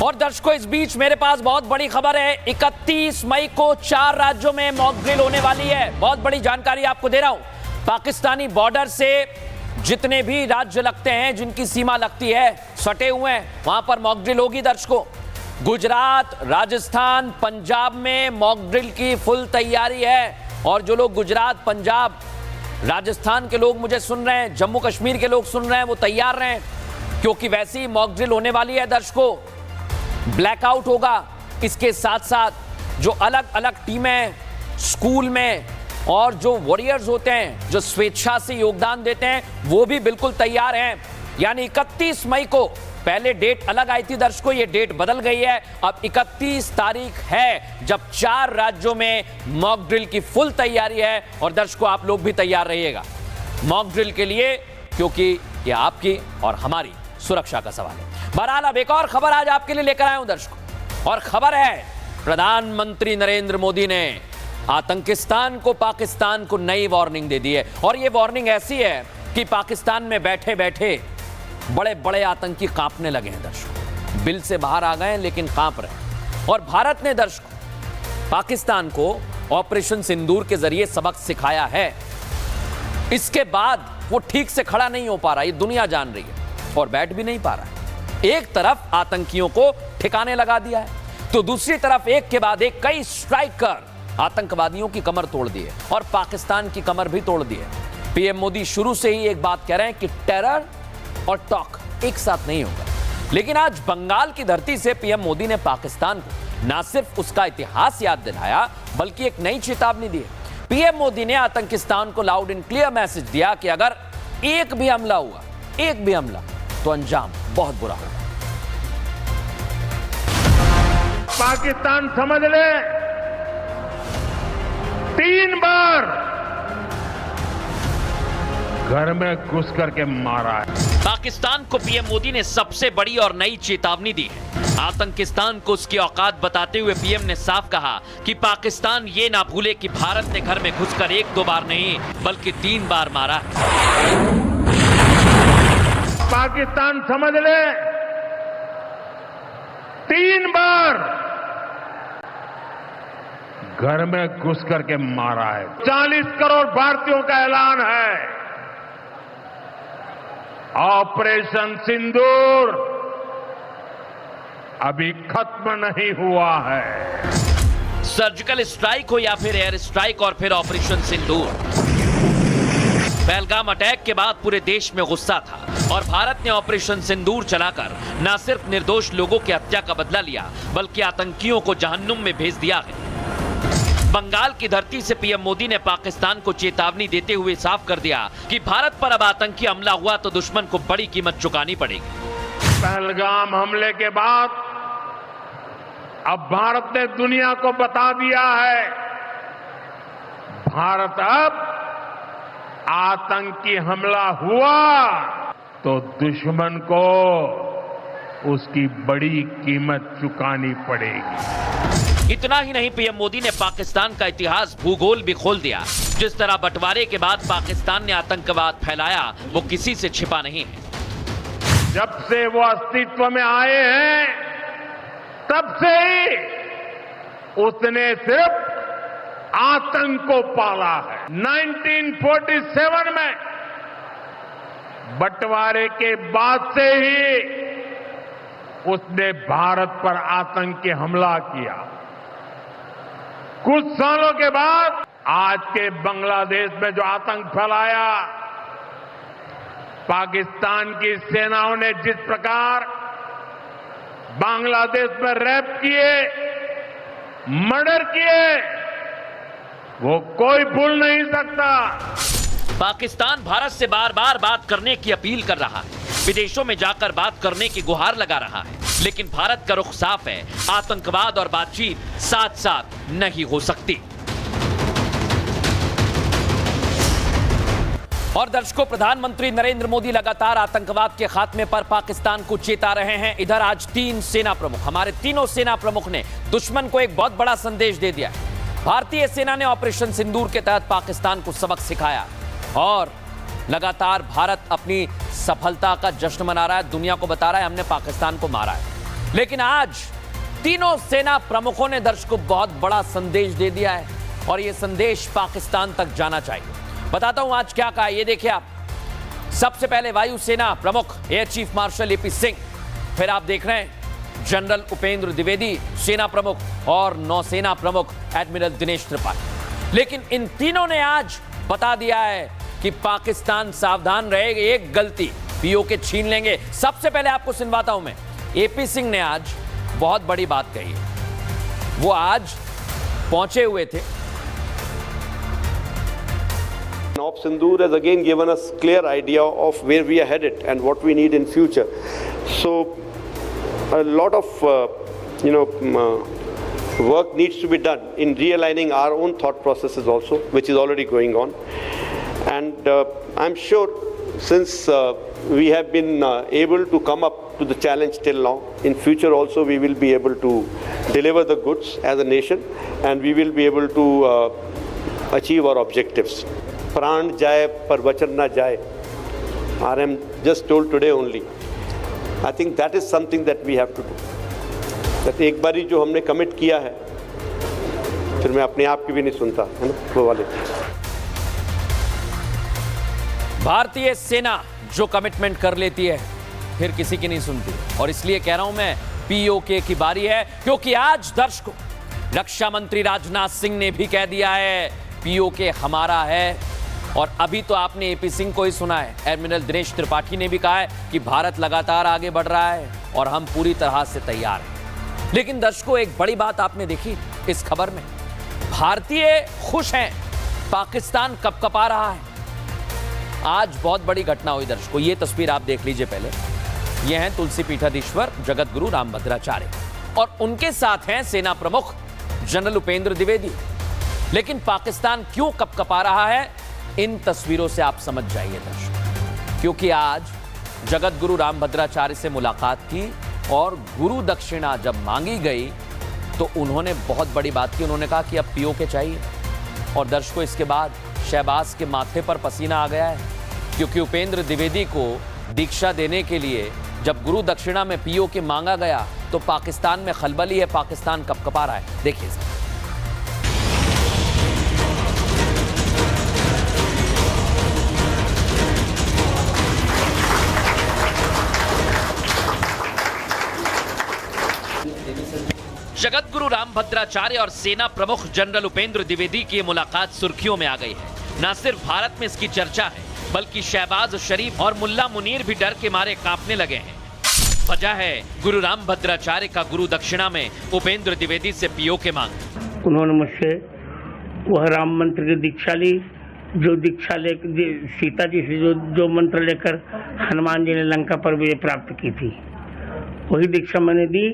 और दर्शकों, इस बीच मेरे पास बहुत बड़ी खबर है। 31 मई को 4 राज्यों में मॉक ड्रिल होने वाली है। बहुत बड़ी जानकारी आपको दे रहा हूं। पाकिस्तानी बॉर्डर से जितने भी राज्य लगते हैं, जिनकी सीमा लगती है, सटे हुए हैं, वहां पर मॉक ड्रिल होगी। दर्शकों, गुजरात, राजस्थान, पंजाब में मॉक ड्रिल की फुल तैयारी है। और जो लोग गुजरात, पंजाब, राजस्थान के लोग मुझे सुन रहे हैं, जम्मू कश्मीर के लोग सुन रहे हैं, वो तैयार रहें, क्योंकि वैसी मॉक ड्रिल होने वाली है। दर्शकों, ब्लैकआउट होगा। इसके साथ साथ जो अलग अलग टीमें स्कूल में और जो वॉरियर्स होते हैं, जो स्वेच्छा से योगदान देते हैं, वो भी बिल्कुल तैयार हैं। यानी 31 मई को, पहले डेट अलग आई थी दर्शकों, ये डेट बदल गई है। अब 31 तारीख है जब 4 राज्यों में मॉक ड्रिल की फुल तैयारी है। और दर्शकों, आप लोग भी तैयार रहिएगा मॉक ड्रिल के लिए, क्योंकि ये आपकी और हमारी सुरक्षा का सवाल है। बहरहाल, अब एक और खबर आज आपके लिए लेकर आया हूं दर्शकों, और खबर है प्रधानमंत्री नरेंद्र मोदी ने आतंकिस्तान को, पाकिस्तान को नई वार्निंग दे दी है। और ये वार्निंग ऐसी है कि पाकिस्तान में बैठे बैठे बड़े बड़े आतंकी कांपने लगे हैं दर्शकों। बिल से बाहर आ गए हैं, लेकिन कांप रहे हैं। और भारत ने दर्शकों पाकिस्तान को ऑपरेशन सिंदूर के जरिए सबक सिखाया है। इसके बाद वो ठीक से खड़ा नहीं हो पा रहा, ये दुनिया जान रही है, और बैठ भी नहीं पा रहा है। एक तरफ आतंकियों को ठिकाने लगा दिया है, तो दूसरी तरफ एक के बाद एक कई स्ट्राइक कर आतंकवादियों की कमर तोड़ दी है, और पाकिस्तान की कमर भी तोड़ दी है। पीएम मोदी शुरू से ही एक बात कह रहे हैं कि टेरर और टॉक एक साथ नहीं होगा। लेकिन आज बंगाल की धरती से पीएम मोदी ने पाकिस्तान को ना सिर्फ उसका इतिहास याद दिलाया, बल्कि एक नई चेतावनी दी है। पीएम मोदी ने आतंकिस्तान को लाउड एंड क्लियर मैसेज दिया कि अगर एक भी हमला हुआ, एक भी हमला, तो अंजाम बहुत बुरा होगा। पाकिस्तान समझ ले, 3 बार घर में घुस करके मारा है। पाकिस्तान को पीएम मोदी ने सबसे बड़ी और नई चेतावनी दी है। आतंकिस्तान को उसकी औकात बताते हुए पीएम ने साफ कहा कि पाकिस्तान ये ना भूले कि भारत ने घर में घुसकर 1-2 बार नहीं, बल्कि 3 बार मारा है। पाकिस्तान समझ ले, 3 बार घर में घुस करके मारा है। 40 करोड़ भारतीयों का ऐलान है। ऑपरेशन सिंदूर अभी खत्म नहीं हुआ है। सर्जिकल स्ट्राइक हो या फिर एयर स्ट्राइक और फिर ऑपरेशन सिंदूर, पहलगाम अटैक के बाद पूरे देश में गुस्सा था, और भारत ने ऑपरेशन सिंदूर चलाकर न सिर्फ निर्दोष लोगों की हत्या का बदला लिया, बल्कि आतंकियों को जहन्नुम में भेज दिया है। बंगाल की धरती से पीएम मोदी ने पाकिस्तान को चेतावनी देते हुए साफ कर दिया कि भारत पर अब आतंकी हमला हुआ तो दुश्मन को बड़ी कीमत चुकानी पड़ेगी। पहलगाम हमले के बाद अब भारत ने दुनिया को बता दिया है, भारत अब आतंकी हमला हुआ तो दुश्मन को उसकी बड़ी कीमत चुकानी पड़ेगी। इतना ही नहीं, पीएम मोदी ने पाकिस्तान का इतिहास, भूगोल भी खोल दिया। जिस तरह बंटवारे के बाद पाकिस्तान ने आतंकवाद फैलाया, वो किसी से छिपा नहीं है। जब से वो अस्तित्व में आए हैं, तब से ही उसने सिर्फ आतंक को पाला है। 1947 में बंटवारे के बाद से ही उसने भारत पर आतंकी हमला किया। कुछ सालों के बाद आज के बांग्लादेश में जो आतंक फैलाया, पाकिस्तान की सेनाओं ने जिस प्रकार बांग्लादेश में रेप किए, मर्डर किए, वो कोई भूल नहीं सकता। पाकिस्तान भारत से बार बार बात करने की अपील कर रहा है, विदेशों में जाकर बात करने की गुहार लगा रहा है, लेकिन भारत का रुख साफ है, आतंकवाद और बातचीत साथ साथ नहीं हो सकती। और दर्शकों, प्रधानमंत्री नरेंद्र मोदी लगातार आतंकवाद के खात्मे पर पाकिस्तान को चेता रहे हैं। इधर आज 3 सेना प्रमुख, हमारे तीनों सेना प्रमुख ने दुश्मन को एक बहुत बड़ा संदेश दे दिया। भारतीय सेना ने ऑपरेशन सिंदूर के तहत पाकिस्तान को सबक सिखाया, और लगातार भारत अपनी सफलता का जश्न मना रहा है, दुनिया को बता रहा है हमने पाकिस्तान को मारा है। लेकिन आज तीनों सेना प्रमुखों ने दर्शकों को बहुत बड़ा संदेश दे दिया है और यह संदेश पाकिस्तान तक जाना चाहिए। बताता हूं आज क्या कहा, यह देखिए आप। सबसे पहले वायुसेना प्रमुख air chief marshal AP Singh, फिर आप देख रहे हैं जनरल उपेंद्र द्विवेदी सेना प्रमुख और नौसेना प्रमुख एडमिरल दिनेश त्रिपाठी। लेकिन इन तीनों ने आज बता दिया है कि पाकिस्तान सावधान रहेगा, एक गलती पीओके छीन लेंगे। सबसे पहले आपको सुनवाता हूं मैं, एपी सिंह ने आज बहुत बड़ी बात कही है। वो आज पहुंचे हुए थे। Op Sindoor has again given us clear idea of where we are headed and what we need in future. So a lot of work needs to be done in realigning our own thought processes also, which is already going on. And I'm sure since we have been able to come up to the challenge till now, in future also we will be able to deliver the goods as a nation and we will be able to achieve our objectives. प्राण जाए पर वचन ना जाए. I am just told today only. I think that is something that we have to do. That एक बारी जो हमने कमिट किया है, फिर मैं अपने आप की भी नहीं सुनता, है ना, वो वाले. भारतीय सेना जो कमिटमेंट कर लेती है फिर किसी की नहीं सुनती, और इसलिए कह रहा हूं मैं पीओके की बारी है, क्योंकि आज दर्शकों रक्षा मंत्री राजनाथ सिंह ने भी कह दिया है पीओके हमारा है। और अभी तो आपने एपी सिंह को ही सुना है, एडमिरल दिनेश त्रिपाठी ने भी कहा है कि भारत लगातार आगे बढ़ रहा है और हम पूरी तरह से तैयार हैं। लेकिन दर्शकों एक बड़ी बात आपने देखी इस खबर में, भारतीय खुश हैं, पाकिस्तान कपकपा रहा है। आज बहुत बड़ी घटना हुई दर्शकों, ये तस्वीर आप देख लीजिए पहले। ये हैं तुलसी पीठाधीश्वर जगत गुरु रामभद्राचार्य और उनके साथ हैं सेना प्रमुख जनरल उपेंद्र द्विवेदी। लेकिन पाकिस्तान क्यों कपकपा रहा है, इन तस्वीरों से आप समझ जाइए दर्शकों, क्योंकि आज जगत गुरु रामभद्राचार्य से मुलाकात की और गुरु दक्षिणा जब मांगी गई तो उन्होंने बहुत बड़ी बात की। उन्होंने कहा कि अब पीओके चाहिए, और दर्शकों इसके बाद शहबाज के माथे पर पसीना आ गया है, क्योंकि उपेंद्र द्विवेदी को दीक्षा देने के लिए जब गुरु दक्षिणा में पीओके मांगा गया तो पाकिस्तान में खलबली है, पाकिस्तान कपकपा रहा है। देखिए जगत गुरु रामभद्राचार्य और सेना प्रमुख जनरल उपेंद्र द्विवेदी की मुलाकात सुर्खियों में आ गई है। न सिर्फ भारत में इसकी चर्चा है, बल्कि शहबाज शरीफ और मुल्ला मुनीर भी डर के मारे कांपने लगे हैं। वजह है गुरु रामभद्राचार्य का गुरु दक्षिणा में उपेंद्र द्विवेदी से पीओके मांग। उन्होंने मुझसे वह राम मंत्र की दीक्षा ली, जो दीक्षा ले सीता जी से जो मंत्र लेकर हनुमान जी ने लंका पर विजय प्राप्त की थी, वही दीक्षा मैंने दी।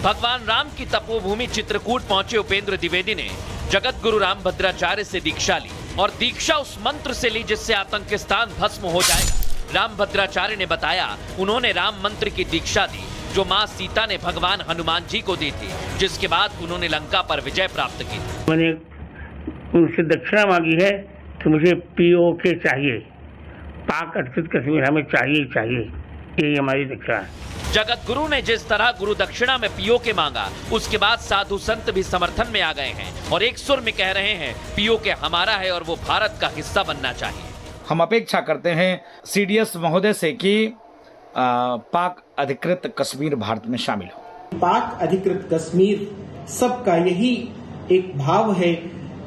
भगवान राम की तपोभूमि चित्रकूट पहुंचे उपेंद्र द्विवेदी ने जगत गुरु रामभद्राचार्य से दीक्षा ली, और दीक्षा उस मंत्र से ली जिससे आतंकिस्तान भस्म हो जाएगा। रामभद्राचार्य ने बताया उन्होंने राम मंत्र की दीक्षा दी जो मां सीता ने भगवान हनुमान जी को दी थी, जिसके बाद उन्होंने लंका पर विजय प्राप्त की। मैंने उनसे दक्षिणा मांगी है कि मुझे पीओके चाहिए, पाक अधिकृत कश्मीर हमें चाहिए, यही हमारी दीक्षा है। जगत गुरु ने जिस तरह गुरु दक्षिणा में पीओके मांगा, उसके बाद साधु संत भी समर्थन में आ गए हैं और एक सुर में कह रहे हैं पीओके हमारा है और वो भारत का हिस्सा बनना चाहिए। हम अपेक्षा करते हैं सीडीएस महोदय से कि पाक अधिकृत कश्मीर भारत में शामिल हो। पाक अधिकृत कश्मीर सबका यही एक भाव है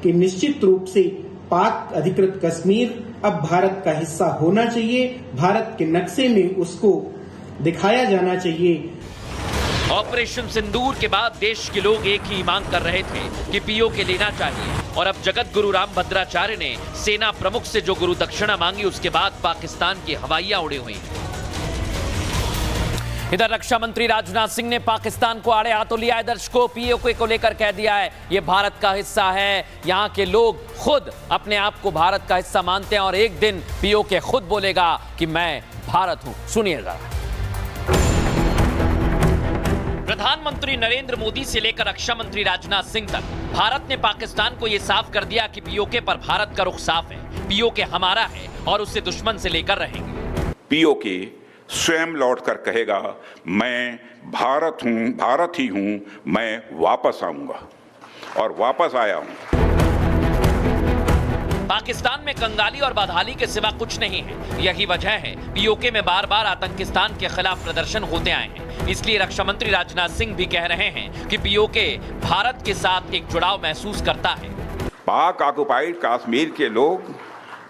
कि निश्चित रूप से पाक अधिकृत कश्मीर अब भारत का हिस्सा होना चाहिए, भारत के नक्शे में उसको दिखाया जाना चाहिए। ऑपरेशन सिंदूर के बाद देश के लोग एक ही मांग कर रहे थे कि पीओके लेना चाहिए, और अब जगत गुरु रामभद्राचार्य ने सेना प्रमुख से जो गुरु दक्षिणा मांगी उसके बाद पाकिस्तान की हवाइयां उड़ी हुई। इधर रक्षा मंत्री राजनाथ सिंह ने पाकिस्तान को आड़े हाथों लिया है। दर्शकों पीओके को लेकर कह दिया है ये भारत का हिस्सा है, यहाँ के लोग खुद अपने आप को भारत का हिस्सा मानते हैं और एक दिन पीओके खुद बोलेगा कि मैं भारत हूं। सुनिए जरा। प्रधानमंत्री नरेंद्र मोदी से लेकर रक्षा मंत्री राजनाथ सिंह तक भारत ने पाकिस्तान को यह साफ कर दिया कि पीओके पर भारत का रुख साफ है, पीओके हमारा है और उसे दुश्मन से लेकर रहेंगे। पीओके स्वयं लौटकर कहेगा, मैं भारत हूं, भारत ही हूं, मैं वापस आऊंगा और वापस आया हूं। पाकिस्तान में कंगाली और बदहाली के सिवा कुछ नहीं है। यही वजह है पीओके में बार बार आतंकिस्तान के खिलाफ प्रदर्शन होते आए हैं। इसलिए रक्षा मंत्री राजनाथ सिंह भी कह रहे हैं कि पीओके भारत के साथ एक जुड़ाव महसूस करता है। पाक ऑक्युपाइड कश्मीर के लोग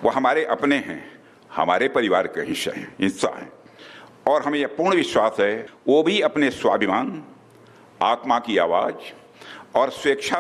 वो हमारे अपने हैं, हमारे परिवार का हिस्सा हैं और हमें यह पूर्ण विश्वास है वो भी अपने स्वाभिमान, आत्मा की आवाज और स्वेच्छा